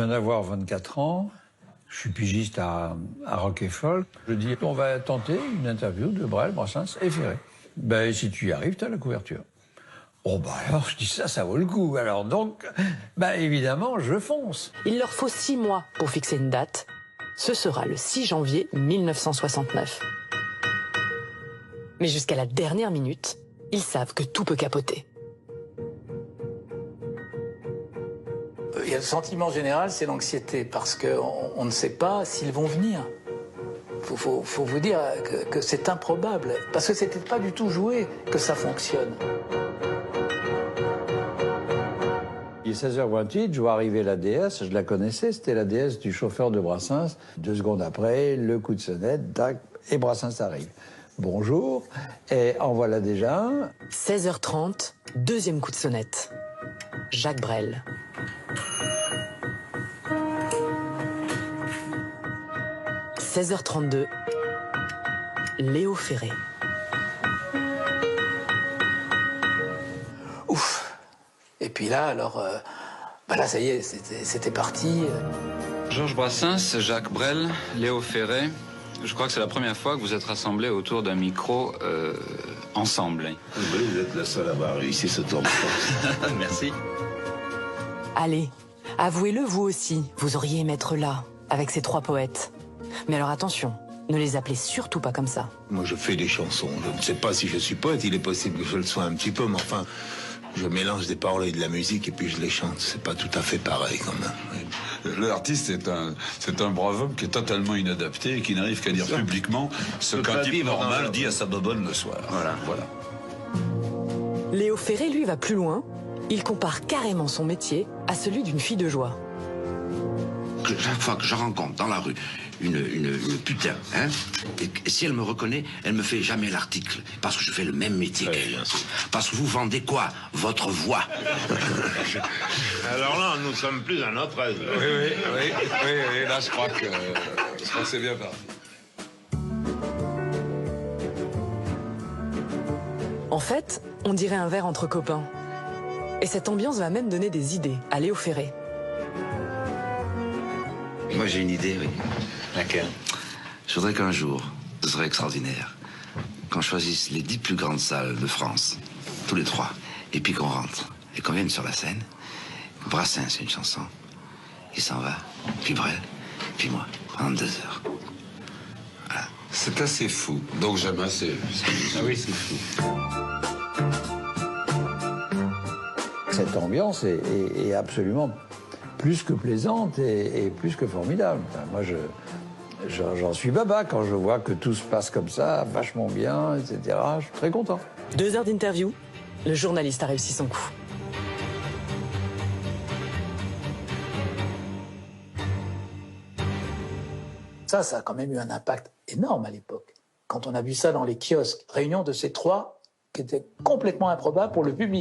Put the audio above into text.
viens d'avoir 24 ans, je suis pigiste à Rock et Folk. Je dis, on va tenter une interview de Brel, Brassens et Ferré. Ben, si tu y arrives, t'as la couverture. Oh, bah alors, je dis ça vaut le coup. Alors donc, bah évidemment, je fonce. Il leur faut 6 mois pour fixer une date. Ce sera le 6 janvier 1969. Mais jusqu'à la dernière minute, ils savent que tout peut capoter. Il y a le sentiment général, c'est l'anxiété, parce qu'on ne sait pas s'ils vont venir. Faut vous dire que c'est improbable, parce que c'était pas du tout joué que ça fonctionne. Il est 16h28, je vois arriver la déesse, je la connaissais, c'était la déesse du chauffeur de Brassens. 2 secondes après, le coup de sonnette, tac, et Brassens arrive. Bonjour, et en voilà déjà un. 16h30, deuxième coup de sonnette. Jacques Brel. « 16h32, Léo Ferré. Ouf. Et puis là, alors, là, ça y est, c'était parti. Georges Brassens, Jacques Brel, Léo Ferré. Je crois que c'est la première fois que vous êtes rassemblés autour d'un micro ensemble. Oui, vous êtes le seul à avoir réussi ce tour de force. Merci. Allez, avouez-le vous aussi, vous auriez aimé être là, avec ces 3 poètes. Mais alors attention, ne les appelez surtout pas comme ça. Moi, je fais des chansons. Je ne sais pas si je suis poète, il est possible que je le sois un petit peu, mais enfin, je mélange des paroles et de la musique et puis je les chante. C'est pas tout à fait pareil, quand même. L'artiste c'est un brave homme qui est totalement inadapté et qui n'arrive qu'à dire publiquement ce qu'un type normal dit à sa bobonne le soir. Voilà. Léo Ferré, lui, va plus loin. Il compare carrément son métier à celui d'une fille de joie. Chaque fois que je rencontre dans la rue une putain, hein, et si elle me reconnaît, elle me fait jamais l'article, parce que je fais le même métier qu'elle. Parce que vous vendez quoi? Votre voix. Alors là, nous sommes plus à notre aise. Oui, là je crois que c'est bien parti. En fait, on dirait un verre entre copains. Et cette ambiance va même donner des idées à Léo Ferré. Moi j'ai une idée, oui. Laquelle? Je voudrais qu'un jour, ce serait extraordinaire, qu'on choisisse les 10 plus grandes salles de France, tous les 3, et puis qu'on rentre, et qu'on vienne sur la scène. Brassens, c'est une chanson, il s'en va, puis Brel, puis moi, pendant 2 heures. Voilà. C'est assez fou, donc j'aime assez. Ah oui, c'est fou. Cette ambiance est absolument plus que plaisante et plus que formidable. Enfin, moi, j'en suis baba quand je vois que tout se passe comme ça, vachement bien, etc. Je suis très content. 2 heures d'interview, le journaliste a réussi son coup. Ça a quand même eu un impact énorme à l'époque. Quand on a vu ça dans les kiosques, réunion de ces 3 qui étaient complètement improbables pour le public.